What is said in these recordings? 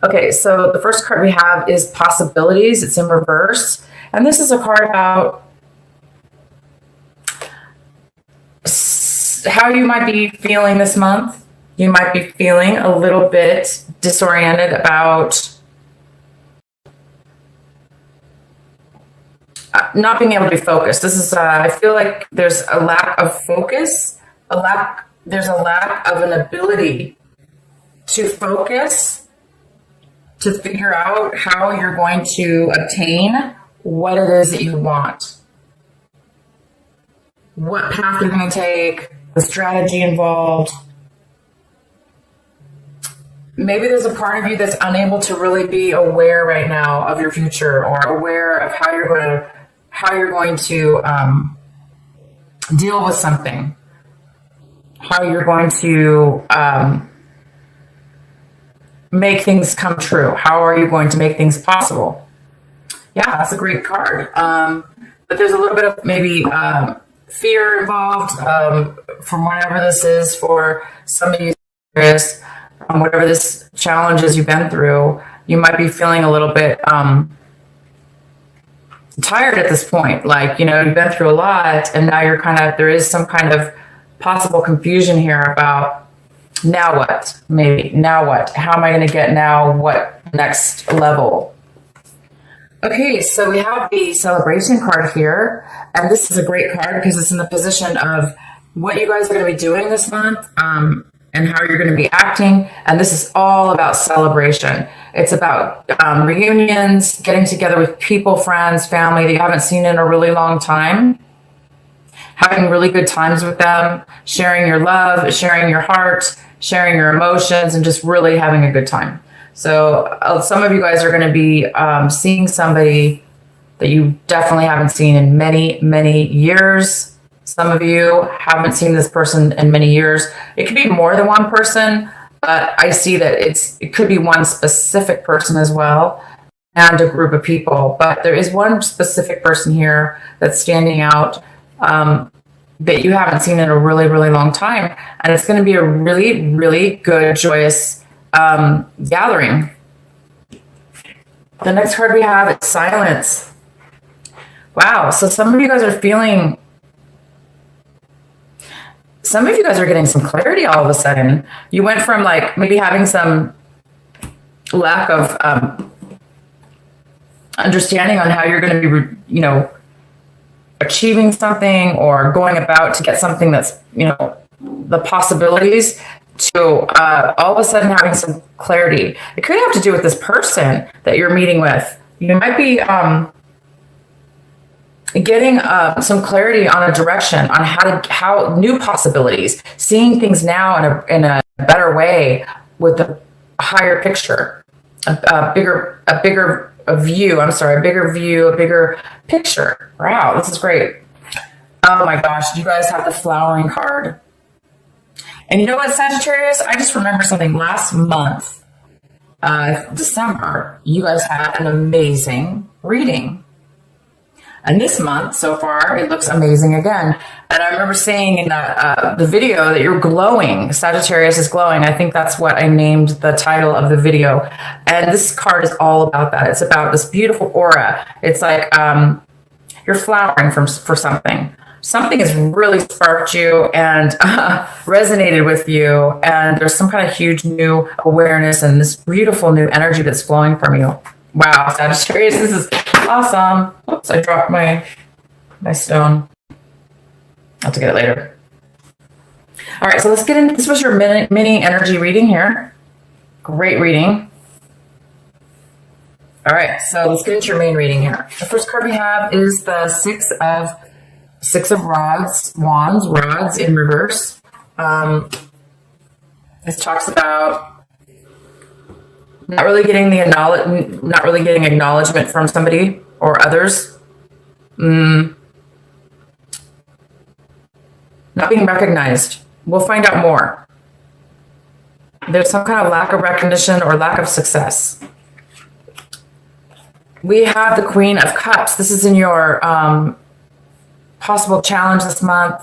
Okay, so the first card we have is possibilities. It's in reverse. And this is a card about how you might be feeling this month. You might be feeling a little bit disoriented about not being able to be focused. This is, I feel like there's a lack of focus, there's a lack of an ability to focus, to figure out how you're going to obtain what it is that you want, what path you're going to take, the strategy involved. Maybe there's a part of you that's unable to really be aware right now of your future, or aware of how you're going to deal with something, how you're going to make things come true. How are you going to make things possible? Yeah, that's a great card. But there's a little bit of maybe fear involved from whatever this is for some of you. Whatever this challenge is you've been through, you might be feeling a little bit tired at this point. Like, you know, you've been through a lot, and now you're there is some kind of possible confusion here about now what, maybe now what, how am I going to get now what next level? Okay, so we have the celebration card here, and this is a great card because it's in the position of what you guys are going to be doing this month, and how you're going to be acting. And this is all about celebration. It's about reunions, getting together with people, friends, family that you haven't seen in a really long time, having really good times with them, sharing your love, sharing your heart, sharing your emotions, and just really having a good time. So some of you guys are going to be seeing somebody that you definitely haven't seen in many, many years. Some of you haven't seen this person in many years. It could be more than one person, but I see that it could be one specific person as well, and a group of people. But there is one specific person here that's standing out that you haven't seen in a really, really long time. And it's going to be a really, really good, joyous gathering. The next card we have is silence. Wow. So some of you guys are feeling... Some of you guys are getting some clarity all of a sudden. You went from like maybe having some lack of understanding on how you're going to be, you know, achieving something or going about to get something that's, you know, the possibilities, to all of a sudden having some clarity. It could have to do with this person that you're meeting with. You might be getting some clarity on a direction on how new possibilities, seeing things now in a better way with a higher picture, a bigger view. A bigger picture. Wow, this is great. Oh my gosh, you guys have the flowering card. And you know what, Sagittarius? I just remember something last month, December, you guys had an amazing reading. And this month, so far, it looks amazing again. And I remember saying in the video that you're glowing. Sagittarius is glowing. I think that's what I named the title of the video. And this card is all about that. It's about this beautiful aura. It's like you're flowering for something. Something has really sparked you and resonated with you. And there's some kind of huge new awareness and this beautiful new energy that's flowing from you. Wow, Sagittarius, this is awesome. Oops, I dropped my stone. I'll have to get it later. All right, so let's get into this. Was your mini energy reading here. Great reading. All right, so let's get into your main reading here. The first card we have is the Six of Wands in reverse. This talks about not really getting acknowledgement from somebody or others. Not being recognized. We'll find out more. There's some kind of lack of recognition or lack of success. We have the Queen of Cups. This is in your possible challenge this month.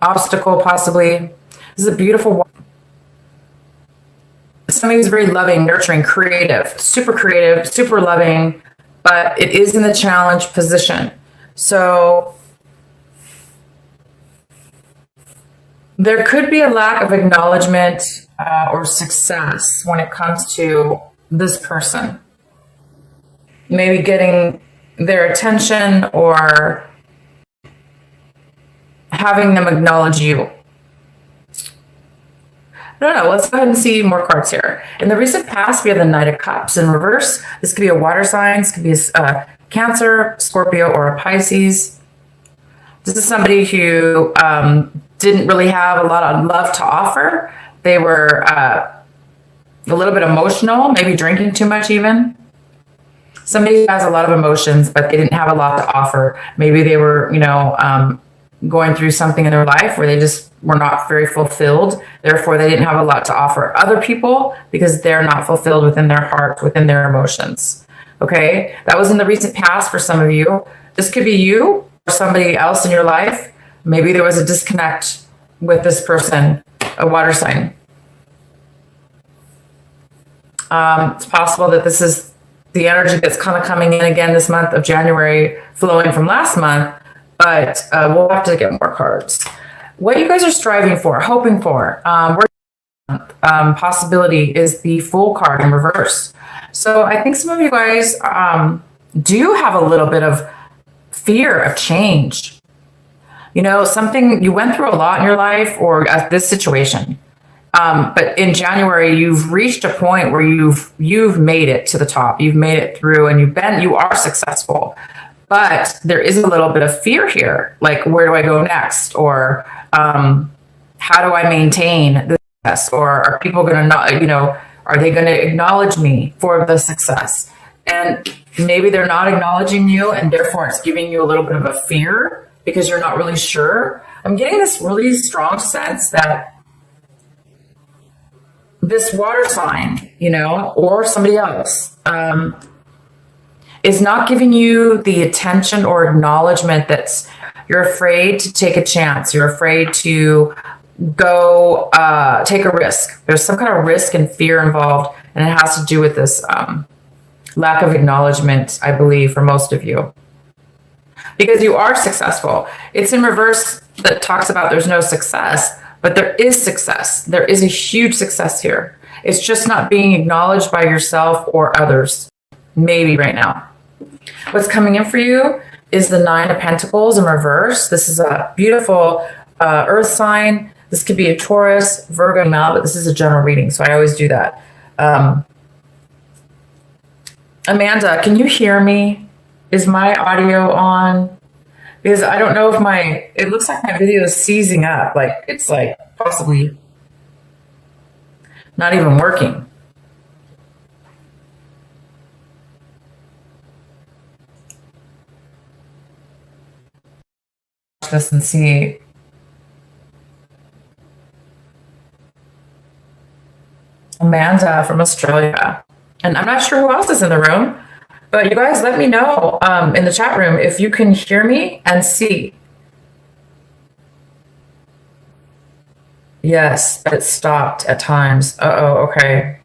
Obstacle, possibly. This is a beautiful one. somebody who's very loving, nurturing, creative, super loving, but it is in the challenge position. So there could be a lack of acknowledgement or success when it comes to this person. Maybe getting their attention or having them acknowledge you. I don't know. Let's go ahead and see more cards here. In the recent past, we have the Knight of Cups in reverse. This could be a water sign. This could be a Cancer, Scorpio, or a Pisces. This is somebody who didn't really have a lot of love to offer. They were a little bit emotional, maybe drinking too much even. Somebody who has a lot of emotions, but they didn't have a lot to offer. Maybe they were, going through something in their life where they just were not very fulfilled. Therefore, they didn't have a lot to offer other people because they're not fulfilled within their heart, within their emotions. Okay, that was in the recent past for some of you. This could be you or somebody else in your life. Maybe there was a disconnect with this person, a water sign. It's possible that this is the energy that's kind of coming in again this month of January, flowing from last month, but we'll have to get more cards. What you guys are striving for, hoping for, possibility is the Fool card in reverse. So I think some of you guys do have a little bit of fear of change. Something you went through a lot in your life or this situation. But in January, you've reached a point where you've made it to the top. You've made it through and you are successful. But there is a little bit of fear here. Like, where do I go next? Or how do I maintain the success? Or are people going to not, are they going to acknowledge me for the success? And maybe they're not acknowledging you, and therefore it's giving you a little bit of a fear because you're not really sure. I'm getting this really strong sense that this water sign, or somebody else, is not giving you the attention or acknowledgement that's you're afraid to take a chance. You're afraid to go take a risk. There's some kind of risk and fear involved, and it has to do with this lack of acknowledgement, I believe, for most of you. Because you are successful. It's in reverse that talks about there's no success, but there is success. There is a huge success here. It's just not being acknowledged by yourself or others, maybe right now. What's coming in for you is the Nine of Pentacles in reverse. This is a beautiful earth sign. This could be a Taurus, Virgo, but this is a general reading, so I always do that. Amanda, can you hear me? Is my audio on? Because I don't know if it looks like my video is seizing up. Like, it's like possibly not even working. This and see. Amanda from Australia. And I'm not sure who else is in the room, but you guys let me know in the chat room if you can hear me and see. Yes, but it stopped at times. Uh-oh, okay.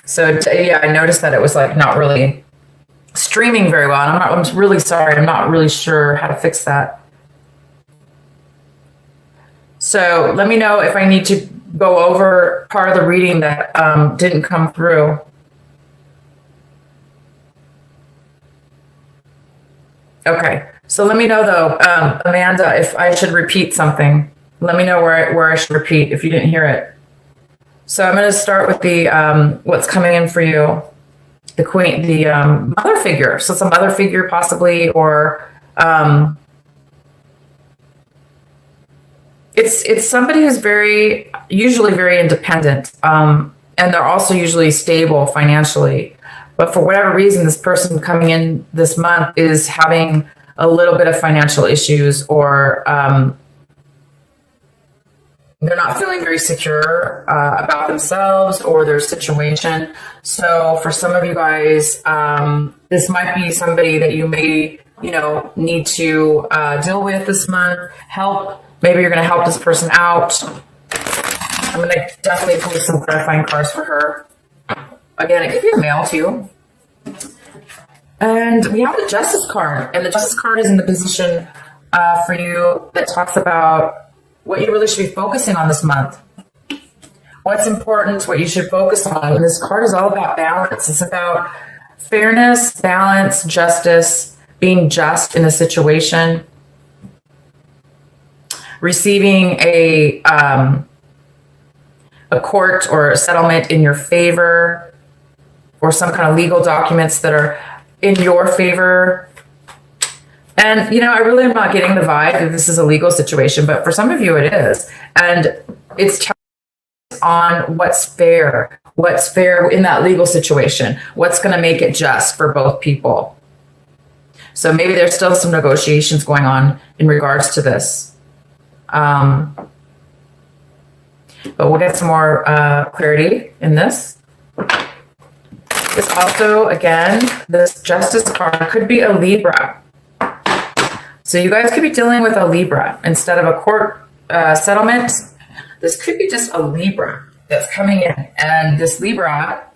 So yeah, I noticed that it was like not really streaming very well. And I'm really sorry. I'm not really sure how to fix that. So let me know if I need to go over part of the reading that didn't come through. Okay, so let me know though, Amanda, if I should repeat something. Let me know where I should repeat if you didn't hear it. So I'm going to start with the what's coming in for you, the Queen, the mother figure. So it's a mother figure possibly, or it's somebody who's usually very independent, and they're also usually stable financially. But for whatever reason, this person coming in this month is having a little bit of financial issues, or they're not feeling very secure about themselves or their situation. So for some of you guys, this might be somebody that you may, need to deal with this month, help. Maybe you're going to help this person out. I'm going to definitely pull some clarifying cards for her. Again, it could be a male too. And we have the Justice card. And the Justice card is in the position for you that talks about what you really should be focusing on this month. What's important, what you should focus on. And this card is all about balance. It's about fairness, balance, justice, being just in a situation, receiving a court or a settlement in your favor, or some kind of legal documents that are in your favor. And, you know, I really am not getting the vibe that this is a legal situation, but for some of you it is. And it's on what's fair in that legal situation, what's going to make it just for both people. So maybe there's still some negotiations going on in regards to this. But we'll get some more clarity in this. This also, again, this Justice card could be a Libra. So you guys could be dealing with a Libra instead of a court settlement. This could be just a Libra that's coming in. And this Libra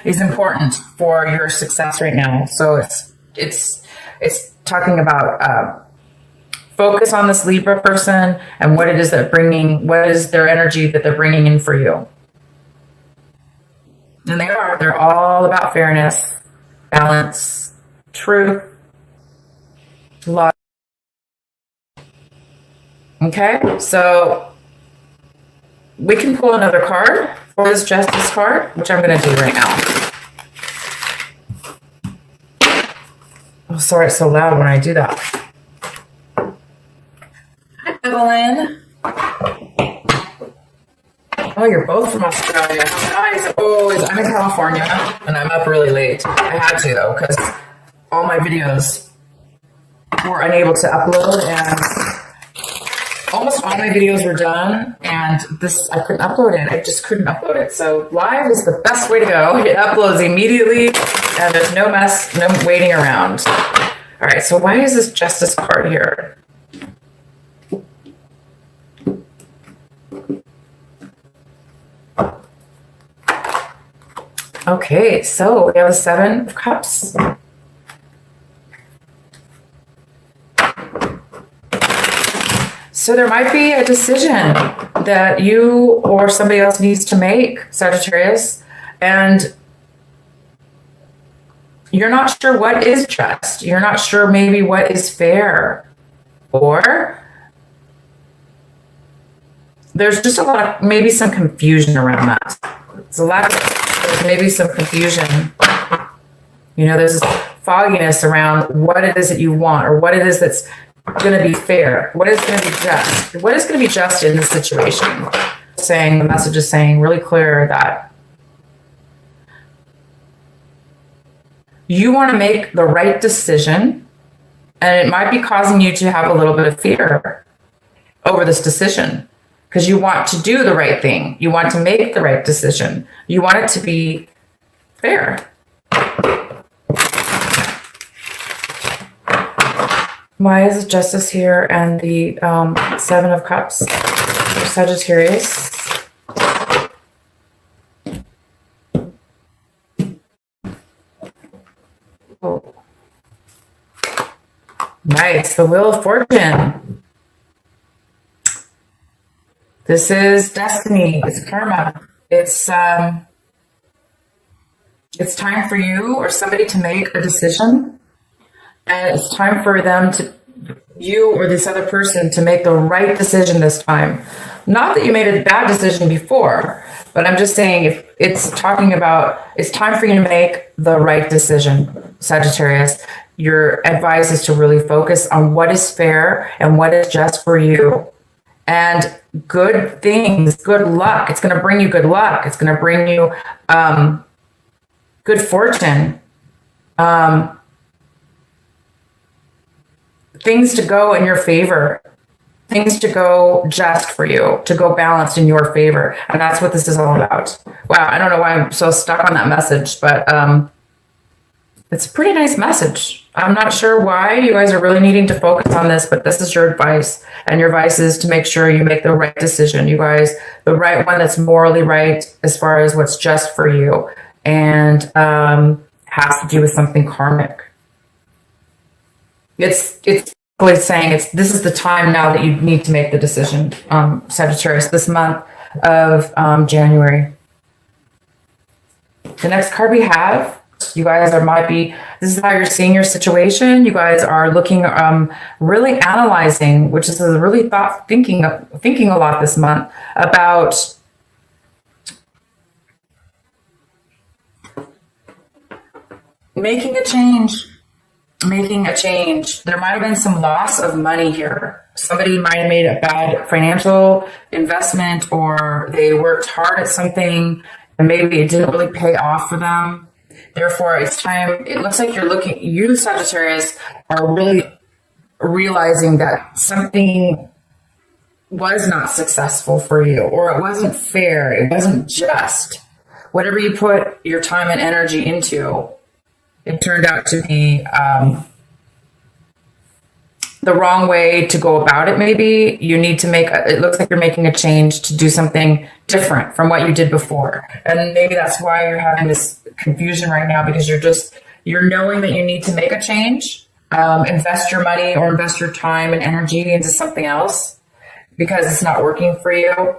is important for your success right now. So it's talking about focus on this Libra person and what it is what is their energy that they're bringing in for you. And they're all about fairness, balance, truth, love. Okay, so we can pull another card for this Justice card, which I'm going to do right now. Oh, sorry, it's so loud when I do that. Hi, Evelyn. Oh, you're both from Australia. Nice. Oh, I'm in California, and I'm up really late. I had to, though, because all my videos were unable to upload, and almost all my videos were done, and I couldn't upload it. I just couldn't upload it. So live is the best way to go. It uploads immediately, and there's no mess, no waiting around. All right, so why is this Justice card here? Okay, so we have a 7 of Cups. So there might be a decision that you or somebody else needs to make, Sagittarius, and you're not sure what is just. You're not sure maybe what is fair, or there's just a lot of, maybe some confusion around that. There's maybe some confusion. You know, there's this fogginess around what it is that you want, or what it is that's going to be fair, what is going to be just, what is going to be just in this situation. The message is saying really clear that you want to make the right decision, and it might be causing you to have a little bit of fear over this decision because you want to do the right thing. You want to make the right decision. You want it to be fair. Why is Justice here and the 7 of Cups for Sagittarius? Oh. Nice, the Wheel of Fortune. This is destiny, it's karma. It's time for you or somebody to make a decision. And it's time for you or this other person to make the right decision this time. Not that you made a bad decision before, but I'm just saying if it's talking about, it's time for you to make the right decision, Sagittarius. Your advice is to really focus on what is fair and what is just for you. And good things, good luck. It's going to bring you good luck. It's going to bring you good fortune. Things to go in your favor, things to go just for you, to go balanced in your favor. And that's what this is all about. Wow, I don't know why I'm so stuck on that message, but It's a pretty nice message. I'm not sure why you guys are really needing to focus on this, but this is your advice. And your advice is to make sure you make the right decision, you guys, the right one that's morally right as far as what's just for you, and has to do with something karmic. It's really saying this is the time now that you need to make the decision, Sagittarius, this month of January. The next card we have, you guys this is how you're seeing your situation. You guys are looking, really analyzing, which is a really thinking a lot this month about making a change. There might have been some loss of money here. Somebody might have made a bad financial investment, or they worked hard at something and maybe it didn't really pay off for them. Therefore, it's time. It looks like you, Sagittarius, are really realizing that something was not successful for you, or it wasn't fair. It wasn't just. Whatever you put your time and energy into, it turned out to be the wrong way to go about it. Maybe you need to it looks like you're making a change to do something different from what you did before. And maybe that's why you're having this confusion right now, because you're knowing that you need to make a change, invest your money or invest your time and energy into something else because it's not working for you.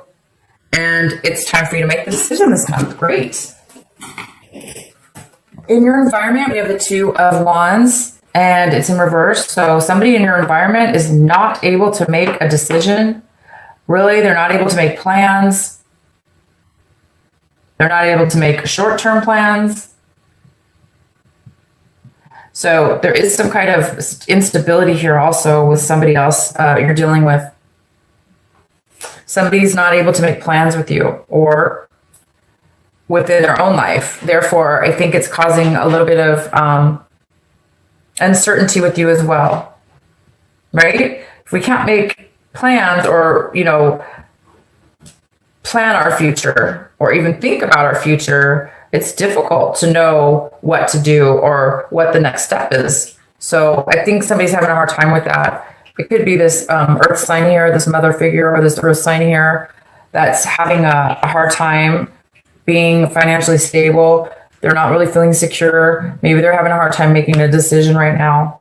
And it's time for you to make the decision this month. Great. In your environment, we have the Two of Wands, and it's in reverse. So somebody in your environment is not able to make a decision. Really, they're not able to make plans. They're not able to make short-term plans. So there is some kind of instability here also with somebody else you're dealing with. Somebody's not able to make plans with you or within their own life. Therefore, I think it's causing a little bit of uncertainty with you as well, right? If we can't make plans or, plan our future or even think about our future, it's difficult to know what to do or what the next step is. So I think somebody's having a hard time with that. It could be this earth sign here, this mother figure, or this earth sign here that's having a hard time being financially stable. They're not really feeling secure. Maybe they're having a hard time making a decision right now.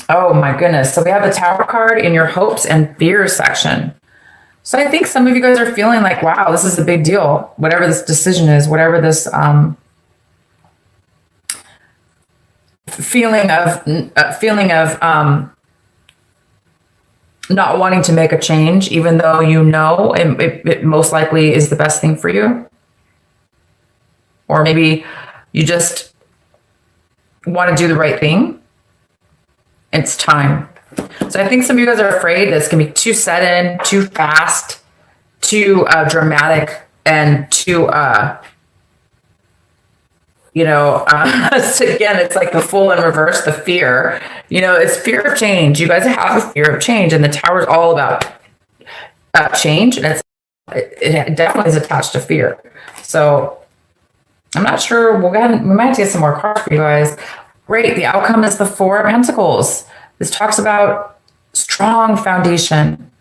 Oh my goodness. So we have the Tower card in your hopes and fears section. So I think some of you guys are feeling like, wow, this is a big deal. Whatever this decision is, whatever this feeling of not wanting to make a change, even though it most likely is the best thing for you. Or maybe you just want to do the right thing. It's time. So I think some of you guys are afraid that it's going to be too sudden, too fast, too dramatic, and too, so again, it's like the Fool in reverse, the fear. It's fear of change. You guys have a fear of change, and the Tower is all about change, and it definitely is attached to fear. So I'm not sure. We might have to get some more cards for you guys. Great. The outcome is the Four of Pentacles. This talks about strong foundation.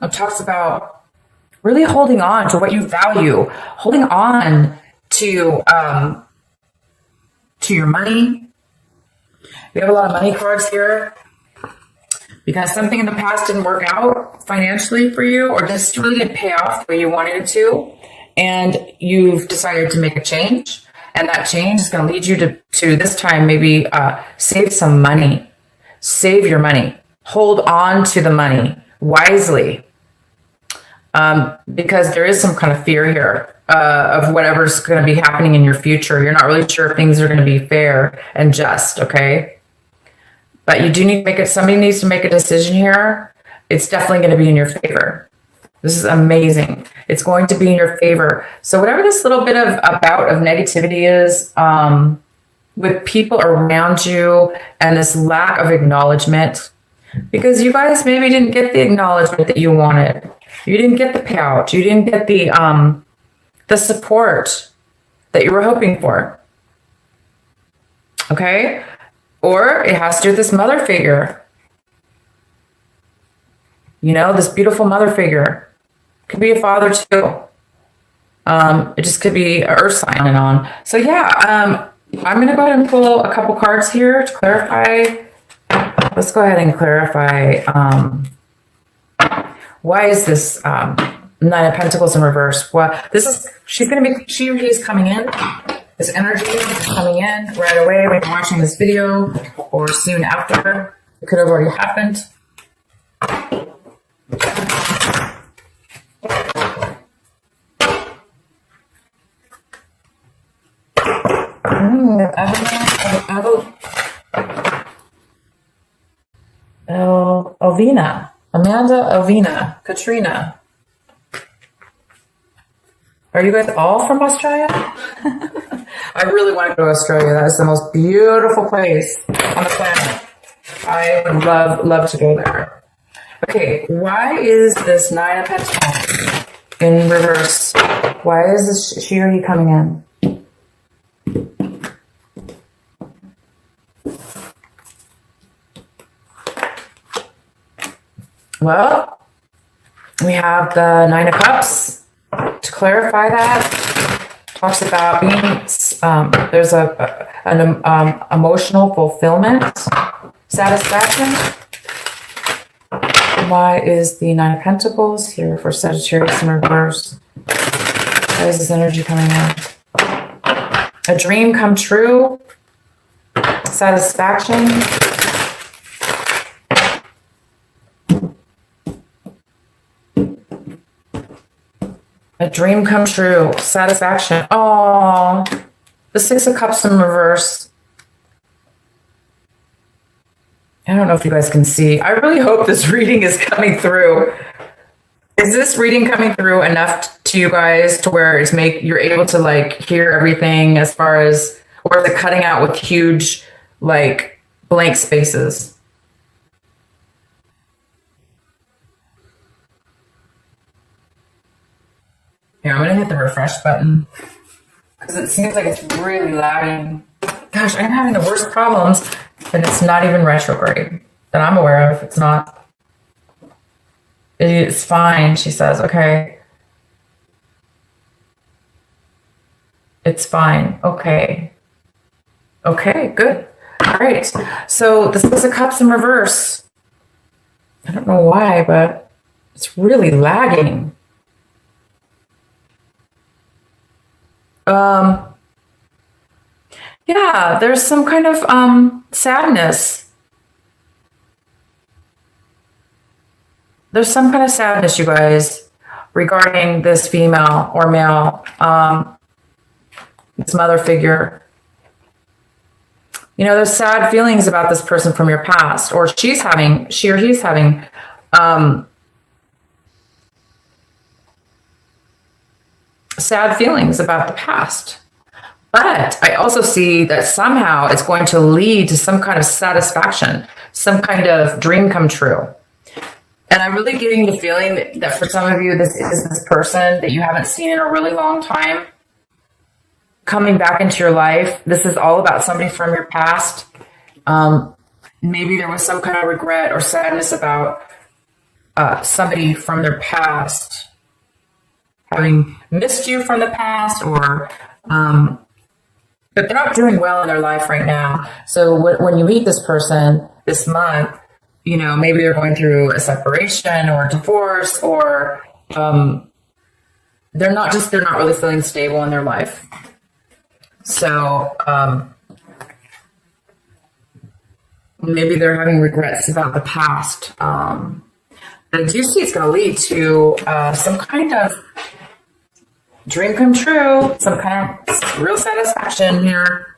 It talks about really holding on to what you value, holding on to your money. We have a lot of money cards here because something in the past didn't work out financially for you, or just really didn't pay off the way you wanted it to. And you've decided to make a change, and that change is going to lead you to this time maybe save some money. Save your money. Hold on to the money wisely, because there is some kind of fear here of whatever's going to be happening in your future. You're not really sure if things are going to be fair and just, okay? But you do need to make it. Somebody needs to make a decision here. It's definitely going to be in your favor. This is amazing. It's going to be in your favor. So whatever this little bit of a bout of negativity is with people around you and this lack of acknowledgement, because you guys maybe didn't get the acknowledgement that you wanted. You didn't get the payout. You didn't get the support that you were hoping for. Okay? Or it has to do with this mother figure. You know, this beautiful mother figure. Could be a father too. It just could be an earth sign and on. So yeah, I'm going to go ahead and pull a couple cards here to clarify. Let's go ahead and clarify. Why is this Nine of Pentacles in reverse? Well, she or he is coming in. This energy is coming in right away when you're watching this video or soon after. It could have already happened. Elvina. Amanda, Elvina, Katrina. Are you guys all from Australia? I really want to go to Australia. That is the most beautiful place on the planet. I would love to go there. Okay, why is this Nine of Pentacles in reverse? Why is this she or he coming in? Well, we have the Nine of Cups. To clarify that, talks about being, there's an emotional fulfillment, satisfaction. Why is the Nine of Pentacles here for Sagittarius in reverse? Why is this energy coming in? A dream come true, satisfaction. A dream come true, satisfaction. Oh, the Six of Cups in reverse. I don't know if you guys can see. I really hope this reading is coming through. Is this reading coming through enough to you guys to where you're able to like hear everything as far as, or is it cutting out with huge like blank spaces? Here, I'm going to hit the refresh button because it seems like it's really lagging. Gosh, I'm having the worst problems, and it's not even retrograde that I'm aware of. It's not. It's fine, she says. Okay. It's fine. Okay. Okay, good. All right. So the Six of Cups in reverse. I don't know why, but it's really lagging. Yeah, there's some kind of sadness. There's some kind of sadness, you guys, regarding this female or male, this mother figure. You know, there's sad feelings about this person from your past, or she or he's having sad feelings about the past. But I also see that somehow it's going to lead to some kind of satisfaction, some kind of dream come true. And I'm really getting the feeling that for some of you, this is this person that you haven't seen in a really long time coming back into your life. This is all about somebody from your past. Maybe there was some kind of regret or sadness about somebody from their past having missed you from the past, or but they're not doing well in their life right now. So when you meet this person this month, you know, maybe they're going through a separation or a divorce, or they're not really feeling stable in their life. So maybe they're having regrets about the past. And I do see it's going to lead to some kind of dream come true, some kind of real satisfaction here.